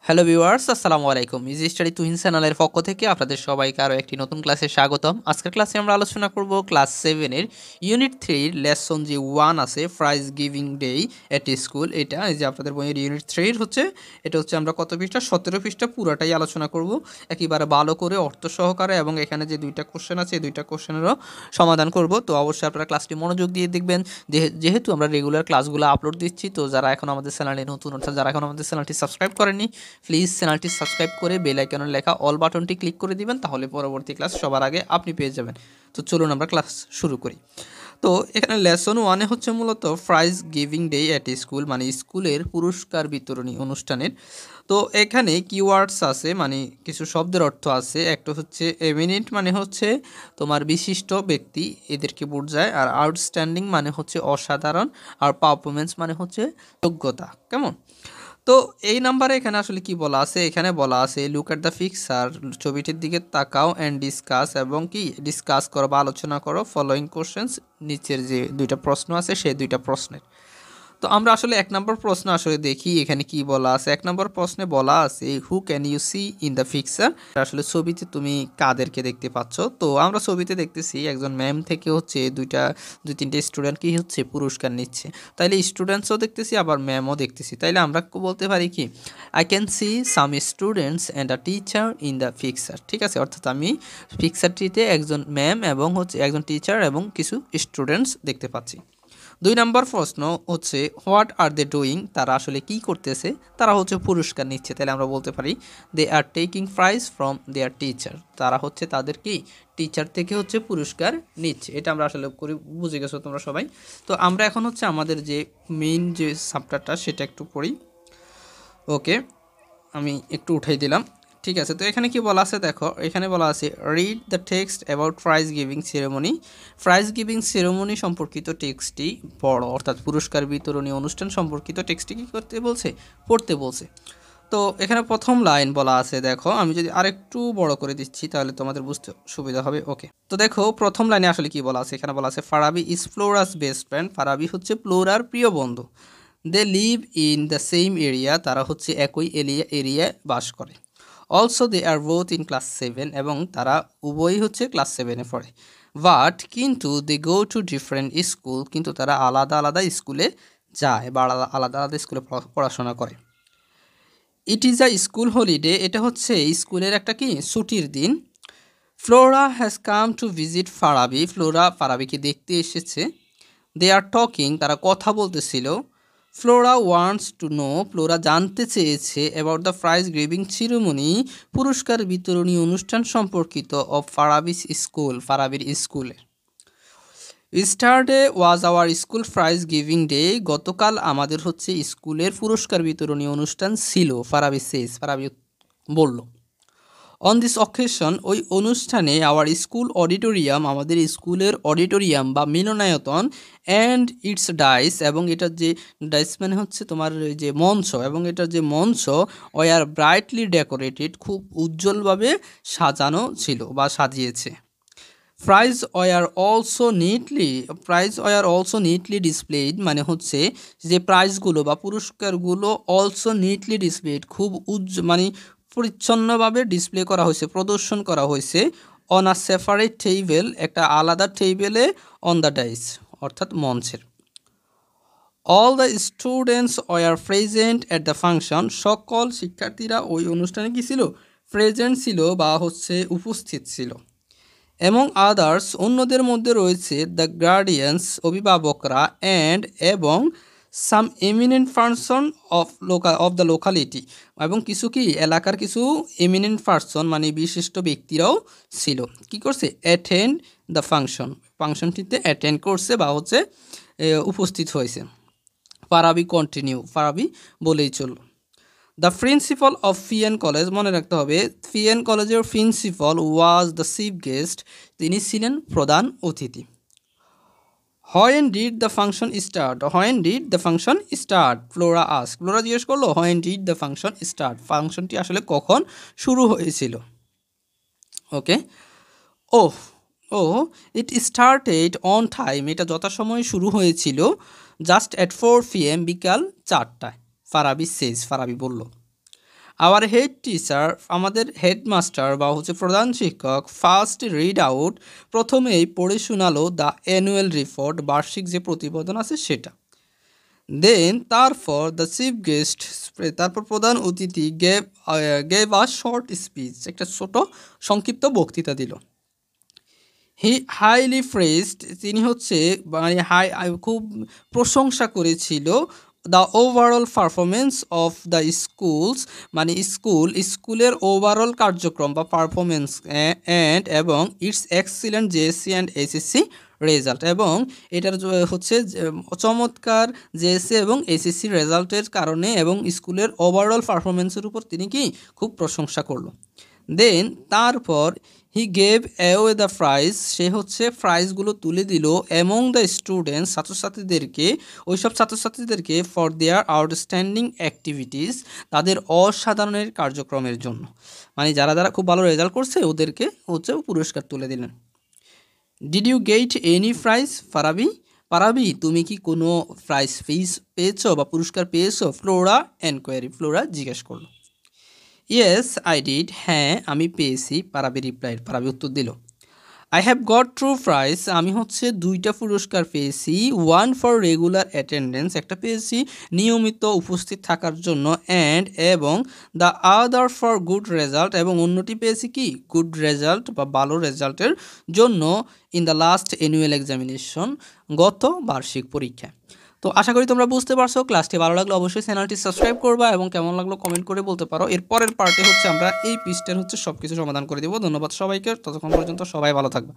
Hello viewers, আসসালামু আলাইকুম। Easy study Tuhin চ্যানেলের পক্ষ থেকে আপনাদের সবাইকে আরও একটি নতুন ক্লাসে স্বাগতম। আজকের ক্লাসে আমরা আলোচনা করব ক্লাস 7-এর ইউনিট 3-র লেসন যে 1 আছে, prize giving day at school. এটা এই যে আপনাদের বইয়ের ইউনিট 3 হচ্ছে, এটা হচ্ছে আমরা কত পৃষ্ঠা, 17 পৃষ্ঠা পুরাটাই আলোচনা করব একেবারে ভালো করে অর্থ সহকারে, এবং এখানে যে দুইটা কোশ্চেন আছে এই দুইটা কোশ্চেনেরও সমাধান করব। তো অবশ্যই আপনারা ক্লাসটি মনোযোগ দিয়ে দেখবেন। যেহেতু আমরা রেগুলার ক্লাসগুলো আপলোড দিচ্ছি, তো যারা এখন আমাদের চ্যানেলে নতুন, অর্থাৎ যারা এখন আমাদের চ্যানেলটি সাবস্ক্রাইব করেননি, প্লিজ চ্যানেলটি সাবস্ক্রাইব করে বেল আইকনের লেখা অল বাটনটি ক্লিক করে দিবেন, তাহলে পরবর্তী ক্লাস সবার আগে আপনি পেয়ে যাবেন। তো চলুন আমরা ক্লাস শুরু করি। তো এখানে লেসন 1-এ হচ্ছে মূলত prize giving day at school, মানে স্কুলের পুরস্কার বিতরণী অনুষ্ঠানের। তো এখানে কিওয়ার্ডস আছে, মানে কিছু শব্দের অর্থ আছে। একটা হচ্ছে এমিনেন্ট, মানে হচ্ছে তোমার বিশিষ্ট ব্যক্তি, এদেরকে বোঝায়। আর আউটস্ট্যান্ডিং মানে হচ্ছে অসাধারণ। আর পারফরমেন্স মানে হচ্ছে যোগ্যতা। কেমন? তো এই নাম্বারে এখানে আসলে কি বলা আছে, এখানে বলা আছে লুক অ্যাট দ্য পিকচার, ছবিটির দিকে তাকাও, অ্যান্ড ডিসকাস, এবং কি ডিসকাস করো বা আলোচনা করো ফলোয়িং কোশ্চেন্স, নিচের যে দুইটা প্রশ্ন আছে সেই দুইটা প্রশ্নের। তো আমরা আসলে এক নম্বর প্রশ্ন আসলে দেখি এখানে কি বলা আছে। এক নম্বর প্রশ্নে বলা আছে who can you see in the picture, আসলে ছবিতে তুমি কাদেরকে দেখতে পাচ্ছ। তো আমরা ছবিতে দেখতেছি একজন ম্যাম থেকে হচ্ছে দুই তিনটে স্টুডেন্ট কি হচ্ছে পুরস্কার নিচ্ছে। তাইলে স্টুডেন্টসও দেখতেছি আবার ম্যামও দেখতেছি, তাইলে আমরা বলতে পারি কি I can see some students and a teacher in the picture. ঠিক আছে, অর্থাৎ আমি পিকচারটিতে একজন ম্যাম এবং হচ্ছে একজন টিচার এবং কিছু স্টুডেন্টস দেখতে পাচ্ছি। দুই নম্বর প্রশ্ন হচ্ছে হোয়াট আর দে ডুইং, তারা আসলে কি করতেছে। তারা হচ্ছে পুরস্কার নিচ্ছে, তাহলে আমরা বলতে পারি they are taking prize from their teacher, তারা হচ্ছে তাদের কি টিচার থেকে হচ্ছে পুরস্কার নিচ্ছে। এটা আমরা আসলে করে বুঝে গেছো তোমরা সবাই। তো আমরা এখন হচ্ছে আমাদের যে মেইন যে চ্যাপ্টারটা সেটা একটু পড়ি। ওকে, আমি একটু উঠাই দিলাম। ঠিক আছে, তো এখানে কি বলা আছে দেখো, এখানে বলা আছে read the text about prize giving ceremony. Prize giving ceremony সম্পর্কিত টেক্সটটি পড়ো, অর্থাৎ পুরস্কার বিতরণী অনুষ্ঠান সম্পর্কিত টেক্সটটি কী করতে বলছে, পড়তে বলছে। তো এখানে প্রথম লাইন বলা আছে, দেখো আমি যদি আরেকটু বড় করে দিচ্ছি তাহলে তোমাদের বুঝতে সুবিধা হবে। ওকে, তো দেখো প্রথম লাইনে আসলে কি বলা আছে। এখানে বলা আছে Farabi is Flora's best friend, Farabi হচ্ছে ফ্লোরার প্রিয় বন্ধু। They live in the same area, তারা হচ্ছে একই এরিয়ায় বাস করে। Also they are both in class 7, এবং তারা উভয়ই হচ্ছে ক্লাস 7-এ পড়ে। বাট কিন্তু দে গো টু ডিফারেন্ট স্কুল, কিন্তু তারা আলাদা আলাদা স্কুলে যায় বা আলাদা আলাদা স্কুলে পড়াশোনা করে। It is a school holiday, এটা হচ্ছে স্কুলের একটা কি ছুটির দিন। Flora has come to visit Farabi, Flora ফারাবিকে দেখতে এসেছে। দে আর টকিং, তারা কথা বলতেছিল। Flora wants to know, Flora জানতে চেয়েছে about the prize giving ceremony, পুরস্কার বিতরণী অনুষ্ঠান সম্পর্কিত অফ ফারাবিস স্কুল, ফারাবির স্কুলে। Yesterday was our school prize giving day, গতকাল আমাদের হচ্ছে স্কুলের পুরস্কার বিতরণী অনুষ্ঠান ছিল। ফারাবি সেজ, ফারাবি বলল। অন দিস অকেশন, ওই অনুষ্ঠানে আওয়ার স্কুল অডিটোরিয়াম, আমাদের স্কুলের অডিটোরিয়াম বা মিলনায়তন, অ্যান্ড ইটস ডাইস, এবং এটার যে ডাইস মানে হচ্ছে তোমার যে মঞ্চ, এবং এটার যে মঞ্চ ওয়ার ব্রাইটলি ডেকোরেটেড, খুব উজ্জ্বলভাবে সাজানো ছিল বা সাজিয়েছে। Prize were also neatly displayed, মানে হচ্ছে যে প্রাইজগুলো বা পুরস্কারগুলো অলসো নিটলি ডিসপ্লেড, খুব মানে পরিচ্ছন্নভাবে ডিসপ্লে করা হয়েছে, প্রদর্শন করা হয়েছে। অন আ সেপারেট টেবিল, একটা আলাদা টেবিলে, অন দ্য ডাইস অর্থাৎ মঞ্চের। All the students were present at the function, সকল শিক্ষার্থীরা ওই অনুষ্ঠানে কি ছিল, প্রেজেন্ট ছিল বা হচ্ছে উপস্থিত ছিল। এবং আদার্স, অন্যদের মধ্যে রয়েছে দ্য গার্ডিয়ানস, অভিভাবকরা, অ্যান্ড এবং some eminent person of the locality, এবং কিছু কি এলাকার কিছু এমিনেন্ট পারসন মানে বিশিষ্ট ব্যক্তিরাও ছিল। কি করছে, অ্যাটেন্ড দ্য ফাংশন, ফাংশনটিতে অ্যাটেন্ড করছে বা হচ্ছে উপস্থিত হয়েছে। ফারাবি বলেই চলল। দ্য প্রিন্সিপাল অফ ফিয়েন কলেজ, মনে রাখতে হবে ফিয়েন কলেজের principal was the chief guest, তিনি ছিলেন প্রধান অতিথি। When did the function start, Flora ask, Flora জিজ্ঞেস করলো when did the function start, ফাংশনটি আসলে কখন শুরু হয়েছিল। ওকে, ও ও ইট স্টার্টেড অন টাইম, এটা যথাসময়ে শুরু হয়েছিল। জাস্ট অ্যাট 4 PM, বিকাল 4টায়। ফারাবি বলল। আওয়ার হেড টিচার, আমাদের হেডমাস্টার বা হচ্ছে প্রধান শিক্ষক, ফার্স্ট রিড আউট, প্রথমেই পড়ে শোনালো দ্য অ্যানুয়াল রিপোর্ট, বার্ষিক যে প্রতিবেদন আছে সেটা। দেন তারপর দ্য চিফ গেস্ট, তারপর প্রধান অতিথি গেভ আ শর্ট স্পিচ, একটা ছোট সংক্ষিপ্ত বক্তৃতা দিল। হি হাইলি প্রেজড, তিনি হচ্ছে মানে খুব প্রশংসা করেছিল the overall performance of the schools, মানে স্কুলের ওভারঅল কার্যক্রম বা পারফরমেন্স এবং it's excellent JSC and SSC result, এবং এটার হচ্ছে চমৎকার জেএসসি এবং এসএসসি রেজাল্টের কারণে এবং স্কুলের ওভারঅল পারফরমেন্সের উপর তিনি কি খুব প্রশংসা করলো। দেন তারপর he gave away the prize, সে হচ্ছে প্রাইজগুলো তুলে দিল অ্যামং দ্য স্টুডেন্টস, ছাত্রছাত্রীদেরকে ফর দেয়ার আউটস্ট্যান্ডিং অ্যাক্টিভিটিস, তাদের অসাধারণের কার্যক্রমের জন্য, মানে যারা যারা খুব ভালো রেজাল্ট করছে ওদেরকে হচ্ছে পুরস্কার তুলে দিলেন। Did you get any prize Farabi, তুমি কি কোনো প্রাইজ পেয়েছো বা পুরস্কার পেয়েছো? ফ্লোরা জিজ্ঞেস করলো। ইয়েস আই ডিড, হ্যাঁ আমি পেয়েছি, পারাবি উত্তর দিল। I have got true prize, আমি হচ্ছে 2টা পুরস্কার পেয়েছি। ওয়ান ফর রেগুলার অ্যাটেন্ডেন্স, একটা পেয়েছি নিয়মিত উপস্থিত থাকার জন্য, এবং the other for good result, এবং অন্যটি পেয়েছি কি গুড রেজাল্ট বা ভালো রেজাল্টের জন্য in the last annual examination, গত বার্ষিক পরীক্ষায়। তো আশা করি তোমরা বুঝতে পারছো। ক্লাসটি ভালো লাগলে অবশ্যই চ্যানেলটি সাবস্ক্রাইব করবা এবং কেমন লাগলো কমেন্ট করে বলতে পারো। এর পরের পার্টে হচ্ছে আমরা এই পৃষ্ঠের হচ্ছে সব কিছু সমাধান করে দেবো। ধন্যবাদ সবাইকে, ততক্ষণ পর্যন্ত সবাই ভালো থাকবে।